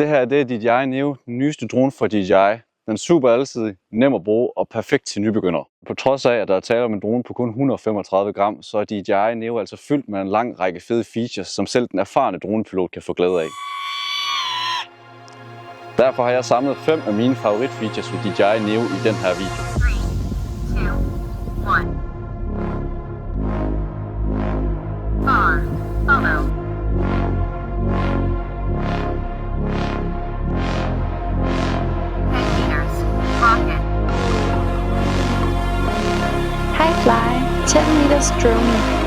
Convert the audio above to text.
Det her det er DJI Neo, den nyeste drone fra DJI. Den er super alsidig, nem at bruge og perfekt til nybegyndere. På trods af, at der er tale om en drone på kun 135 gram, så er DJI Neo altså fyldt med en lang række fede features, som selv den erfarne dronepilot kan få glæde af. Derfor har jeg samlet 5 af mine favoritfeatures ved DJI Neo i den her video. 3, 2, 1. Bar, follow. Rocket. Hi Fly, 10 meters drone.